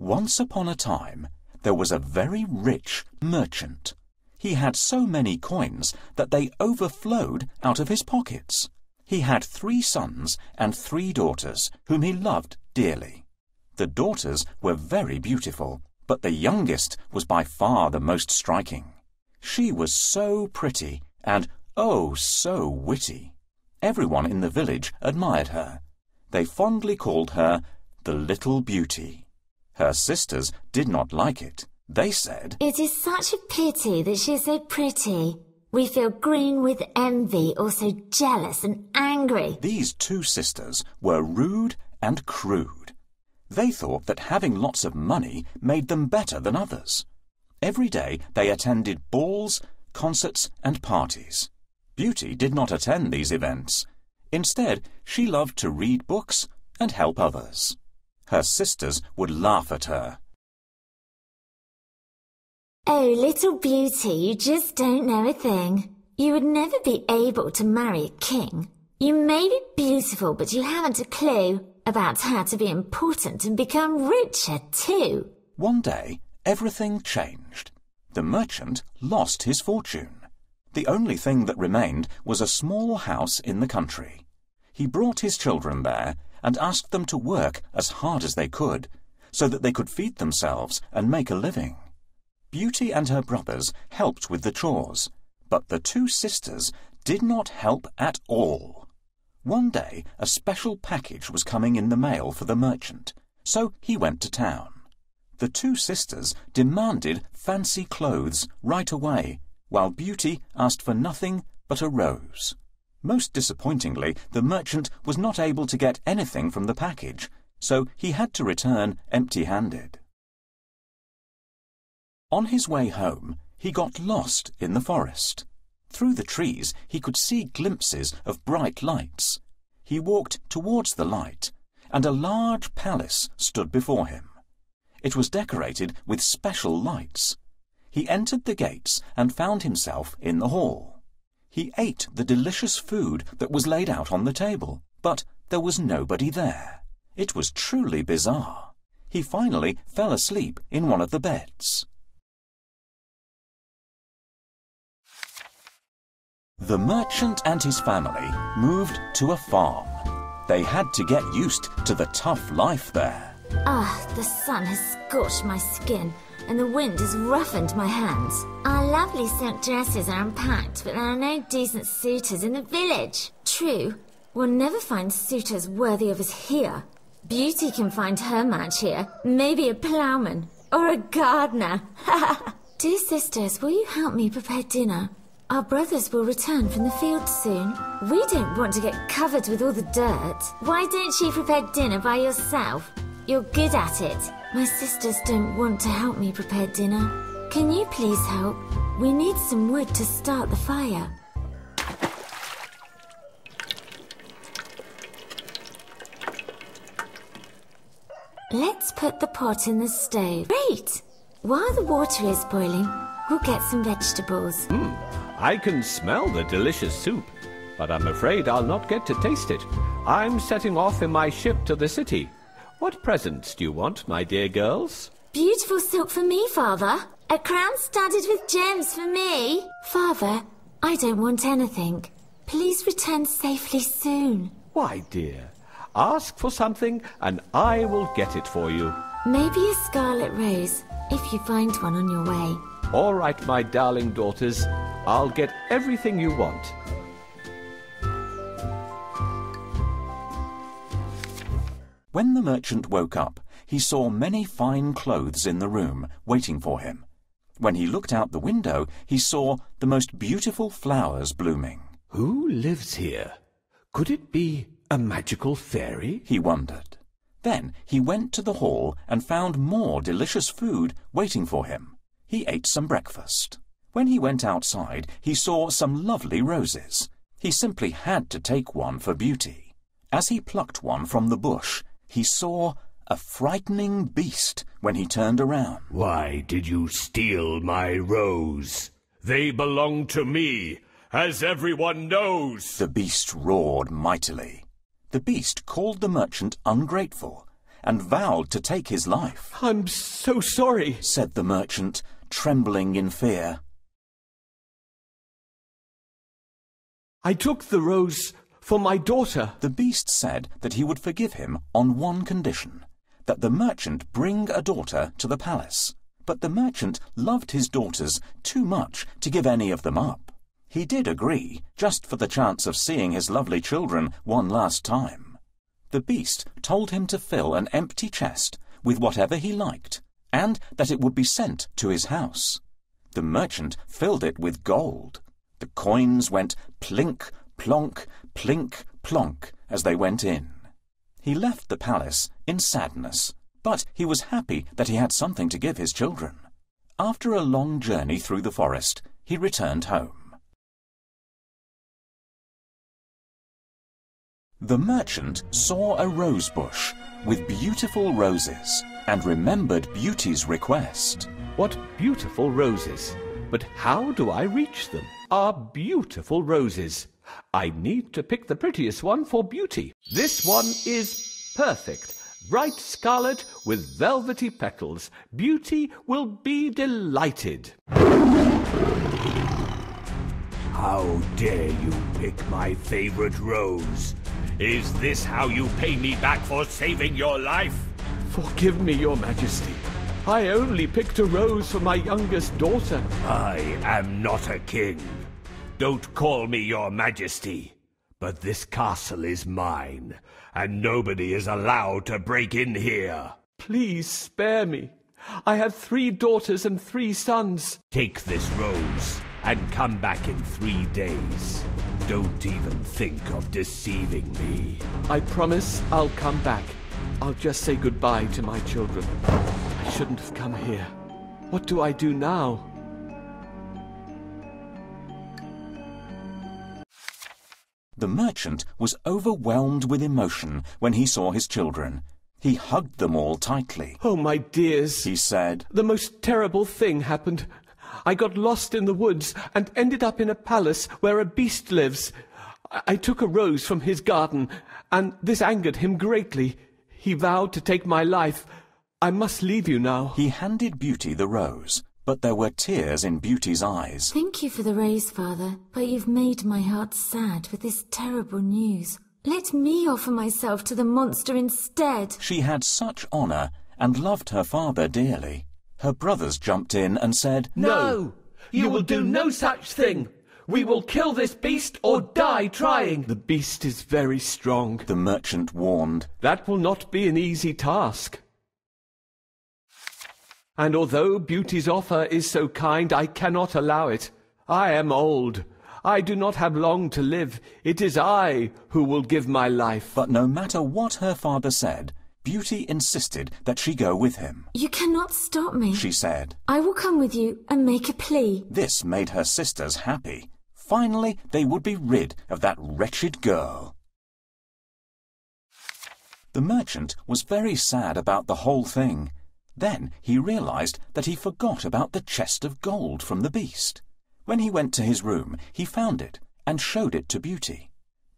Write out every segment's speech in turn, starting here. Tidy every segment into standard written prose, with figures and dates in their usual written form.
Once upon a time, there was a very rich merchant. He had so many coins that they overflowed out of his pockets. He had 3 sons and 3 daughters, whom he loved dearly. The daughters were very beautiful, but the youngest was by far the most striking. She was so pretty and, oh, so witty. Everyone in the village admired her. They fondly called her the Little Beauty. Her sisters did not like it. They said, "It is such a pity that she is so pretty. We feel green with envy, also jealous and angry." These 2 sisters were rude and crude. They thought that having lots of money made them better than others. Every day they attended balls, concerts and parties. Beauty did not attend these events. Instead, she loved to read books and help others. Her sisters would laugh at her. "Oh, Little Beauty, you just don't know a thing. You would never be able to marry a king. You may be beautiful, but you haven't a clue about how to be important and become richer too." One day, everything changed. The merchant lost his fortune. The only thing that remained was a small house in the country. He brought his children there and asked them to work as hard as they could, so that they could feed themselves and make a living. Beauty and her brothers helped with the chores, but the 2 sisters did not help at all. One day, a special package was coming in the mail for the merchant, so he went to town. The 2 sisters demanded fancy clothes right away, while Beauty asked for nothing but a rose. Most disappointingly, the merchant was not able to get anything from the package, so he had to return empty-handed. On his way home, he got lost in the forest. Through the trees, he could see glimpses of bright lights. He walked towards the light, and a large palace stood before him. It was decorated with special lights. He entered the gates and found himself in the hall. He ate the delicious food that was laid out on the table, but there was nobody there. It was truly bizarre. He finally fell asleep in one of the beds. The merchant and his family moved to a farm. They had to get used to the tough life there. The sun has scorched my skin and the wind has roughened my hands. Our lovely silk dresses are unpacked, but there are no decent suitors in the village. True, we'll never find suitors worthy of us here. Beauty can find her match here, maybe a ploughman or a gardener. Dear sisters, will you help me prepare dinner? Our brothers will return from the field soon. We don't want to get covered with all the dirt. Why don't you prepare dinner by yourself? You're good at it. My sisters don't want to help me prepare dinner. Can you please help? We need some wood to start the fire. Let's put the pot in the stove. Great! While the water is boiling, we'll get some vegetables. I can smell the delicious soup, but I'm afraid I'll not get to taste it. I'm setting off in my ship to the city. What presents do you want, my dear girls? Beautiful silk for me, Father. A crown studded with gems for me. Father, I don't want anything. Please return safely soon. Why, dear, ask for something and I will get it for you. Maybe a scarlet rose, if you find one on your way. All right, my darling daughters, I'll get everything you want. When the merchant woke up, he saw many fine clothes in the room waiting for him. When he looked out the window, he saw the most beautiful flowers blooming. Who lives here? Could it be a magical fairy? He wondered. Then he went to the hall and found more delicious food waiting for him. He ate some breakfast. When he went outside, he saw some lovely roses. He simply had to take one for Beauty. As he plucked one from the bush, he saw a frightening beast when he turned around. Why did you steal my rose? They belong to me, as everyone knows. The beast roared mightily. The beast called the merchant ungrateful, and vowed to take his life. I'm so sorry, said the merchant, trembling in fear. I took the rose for my daughter. The beast said that he would forgive him on one condition, that the merchant bring a daughter to the palace. But the merchant loved his daughters too much to give any of them up. He did agree, just for the chance of seeing his lovely children one last time. The beast told him to fill an empty chest with whatever he liked, and that it would be sent to his house. The merchant filled it with gold. The coins went plink, plonk, plink, plonk as they went in. He left the palace in sadness, but he was happy that he had something to give his children. After a long journey through the forest, he returned home. The merchant saw a rose bush with beautiful roses and remembered Beauty's request. What beautiful roses! But how do I reach them? Are beautiful roses. I need to pick the prettiest one for Beauty. This one is perfect. Bright scarlet with velvety petals. Beauty will be delighted. How dare you pick my favorite rose? Is this how you pay me back for saving your life? Forgive me, Your Majesty. I only picked a rose for my youngest daughter. I am not a king. Don't call me Your Majesty. But this castle is mine, and nobody is allowed to break in here. Please spare me. I have 3 daughters and 3 sons. Take this rose and come back in 3 days. Don't even think of deceiving me. I promise I'll come back. I'll just say goodbye to my children. I shouldn't have come here. What do I do now? The merchant was overwhelmed with emotion when he saw his children. He hugged them all tightly. Oh, my dears, he said. The most terrible thing happened. I got lost in the woods and ended up in a palace where a beast lives. I took a rose from his garden, and this angered him greatly. He vowed to take my life. I must leave you now. He handed Beauty the rose, but there were tears in Beauty's eyes. Thank you for the rose, Father, but you've made my heart sad with this terrible news. Let me offer myself to the monster instead. She had such honour and loved her father dearly. Her brothers jumped in and said, No! You will do no such thing! We will kill this beast or die trying! The beast is very strong, the merchant warned. That will not be an easy task. And although Beauty's offer is so kind, I cannot allow it. I am old. I do not have long to live. It is I who will give my life. But no matter what her father said, Beauty insisted that she go with him. You cannot stop me, she said. I will come with you and make a plea. This made her sisters happy. Finally, they would be rid of that wretched girl. The merchant was very sad about the whole thing. Then he realized that he forgot about the chest of gold from the beast. When he went to his room, he found it and showed it to Beauty.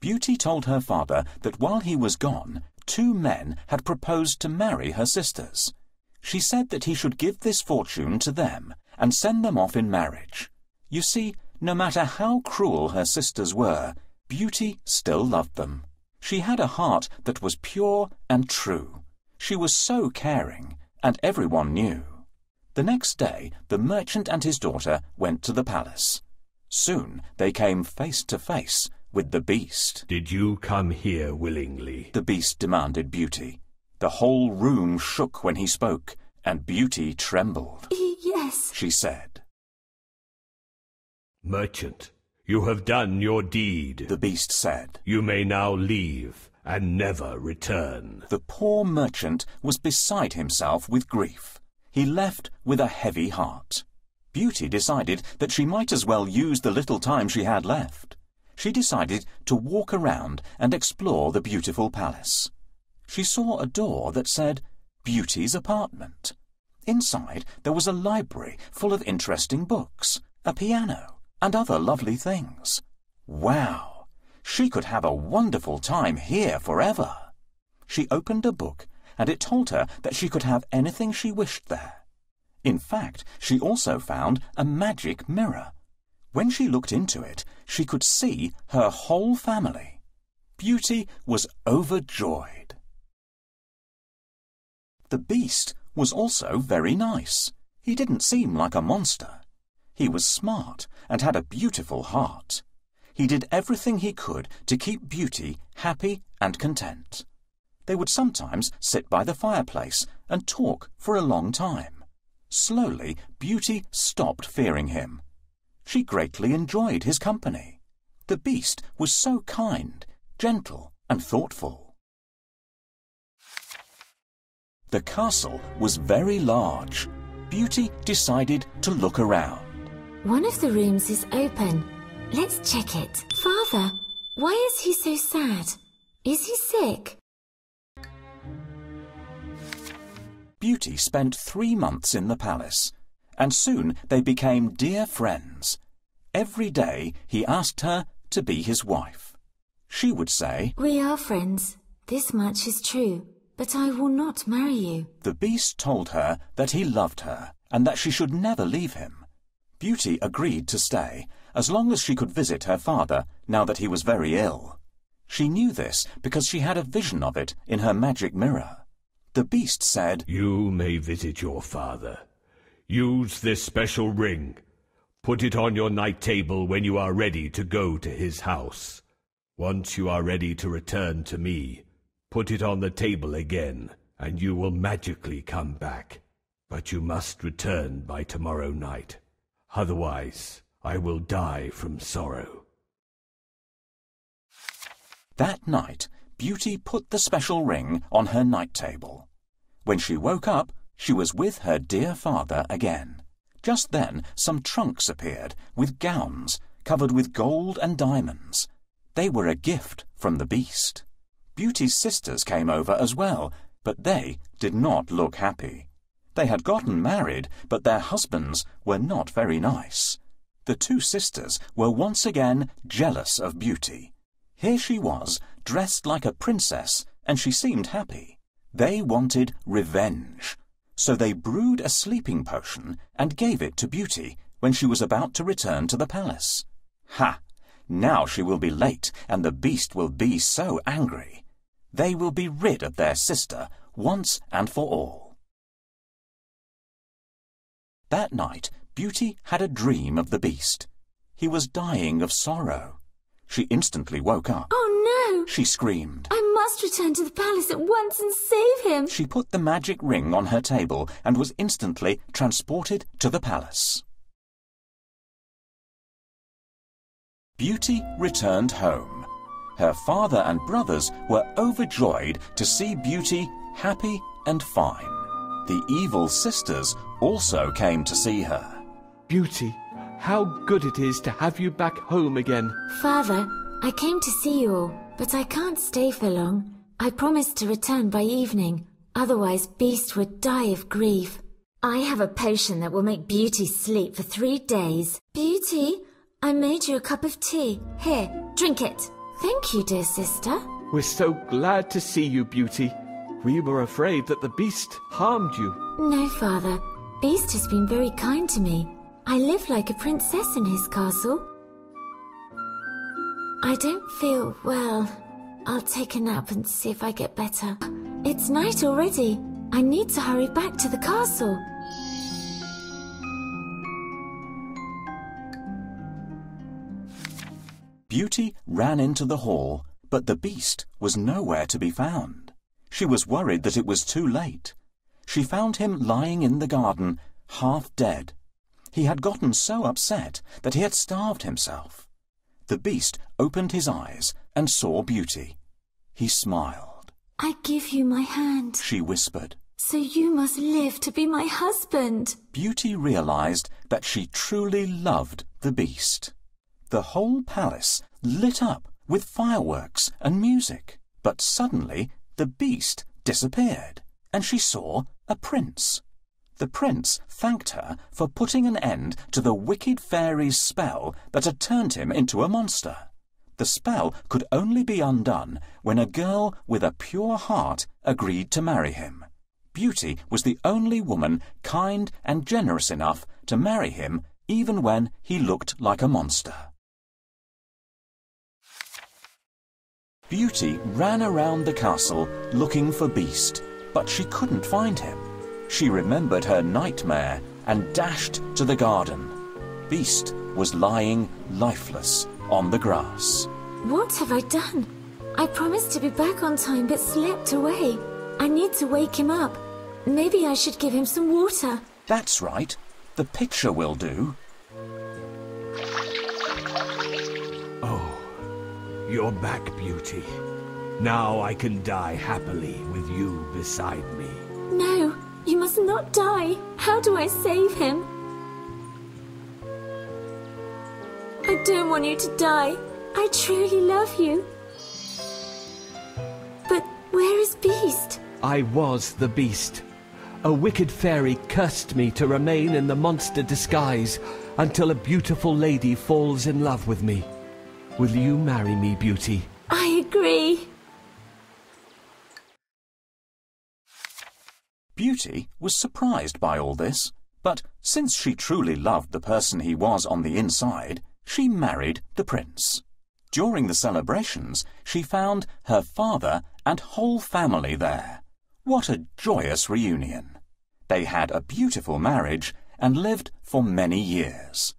Beauty told her father that while he was gone, 2 men had proposed to marry her sisters. She said that he should give this fortune to them and send them off in marriage. You see, no matter how cruel her sisters were, Beauty still loved them. She had a heart that was pure and true. She was so caring, and everyone knew. The next day, the merchant and his daughter went to the palace. Soon they came face to face with the beast. Did you come here willingly? The beast demanded Beauty. The whole room shook when he spoke, and Beauty trembled. Yes, she said. Merchant, you have done your deed, the beast said. You may now leave and never return. The poor merchant was beside himself with grief. He left with a heavy heart. Beauty decided that she might as well use the little time she had left. She decided to walk around and explore the beautiful palace. She saw a door that said, Beauty's apartment. Inside there was a library full of interesting books, a piano, and other lovely things. Wow! She could have a wonderful time here forever. She opened a book and it told her that she could have anything she wished there. In fact, she also found a magic mirror. When she looked into it, she could see her whole family. Beauty was overjoyed. The Beast was also very nice. He didn't seem like a monster. He was smart and had a beautiful heart. He did everything he could to keep Beauty happy and content. They would sometimes sit by the fireplace and talk for a long time. Slowly, Beauty stopped fearing him. She greatly enjoyed his company. The Beast was so kind, gentle, and thoughtful. The castle was very large. Beauty decided to look around. One of the rooms is open. Let's check it. Father, why is he so sad? Is he sick? Beauty spent 3 months in the palace, and soon they became dear friends. Every day he asked her to be his wife. She would say, We are friends. This much is true, but I will not marry you. The Beast told her that he loved her and that she should never leave him. Beauty agreed to stay, as long as she could visit her father now that he was very ill. She knew this because she had a vision of it in her magic mirror. The Beast said, You may visit your father. Use this special ring. Put it on your night table when you are ready to go to his house. Once you are ready to return to me, put it on the table again, and you will magically come back. But you must return by tomorrow night. Otherwise, I will die from sorrow. That night, Beauty put the special ring on her night table. When she woke up, she was with her dear father again. Just then, some trunks appeared with gowns covered with gold and diamonds. They were a gift from the Beast. Beauty's sisters came over as well, but they did not look happy. They had gotten married, but their husbands were not very nice. The 2 sisters were once again jealous of Beauty. Here she was, dressed like a princess, and she seemed happy. They wanted revenge. So they brewed a sleeping potion and gave it to Beauty when she was about to return to the palace. Ha! Now she will be late, and the Beast will be so angry. They will be rid of their sister once and for all. That night, Beauty had a dream of the Beast. He was dying of sorrow. She instantly woke up. Oh no! She screamed. I must return to the palace at once and save him. She put the magic ring on her table and was instantly transported to the palace. Beauty returned home. Her father and brothers were overjoyed to see Beauty happy and fine. The evil sisters also came to see her. Beauty, how good it is to have you back home again. Father, I came to see you all, but I can't stay for long. I promised to return by evening, otherwise Beast would die of grief. I have a potion that will make Beauty sleep for 3 days. Beauty, I made you a cup of tea. Here, drink it. Thank you, dear sister. We're so glad to see you, Beauty. We were afraid that the Beast harmed you. No, Father. Beast has been very kind to me. I live like a princess in his castle. I don't feel well. I'll take a nap and see if I get better. It's night already. I need to hurry back to the castle. Beauty ran into the hall, but the Beast was nowhere to be found. She was worried that it was too late. She found him lying in the garden, half dead. He had gotten so upset that he had starved himself. The Beast opened his eyes and saw Beauty. He smiled. I give you my hand. She whispered. So you must live to be my husband. Beauty realized that she truly loved the Beast. The whole palace lit up with fireworks and music. But suddenly the Beast disappeared, and she saw a prince. The prince thanked her for putting an end to the wicked fairy's spell that had turned him into a monster. The spell could only be undone when a girl with a pure heart agreed to marry him. Beauty was the only woman kind and generous enough to marry him even when he looked like a monster. Beauty ran around the castle looking for Beast, but she couldn't find him. She remembered her nightmare and dashed to the garden. Beast was lying lifeless on the grass. What have I done? I promised to be back on time but slipped away. I need to wake him up. Maybe I should give him some water. That's right. The pitcher will do. Oh, you're back, Beauty. Now I can die happily with you beside me. No, you must not die. How do I save him? I don't want you to die. I truly love you. But where is Beast? I was the Beast. A wicked fairy cursed me to remain in the monster disguise until a beautiful lady falls in love with me. Will you marry me, Beauty? I agree. Beauty was surprised by all this, but since she truly loved the person he was on the inside, she married the prince. During the celebrations, she found her father and whole family there. What a joyous reunion! They had a beautiful marriage and lived for many years.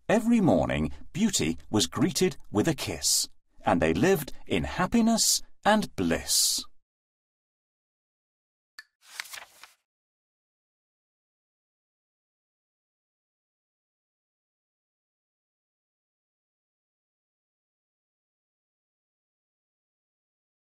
Every morning, Beauty was greeted with a kiss, and they lived in happiness and bliss.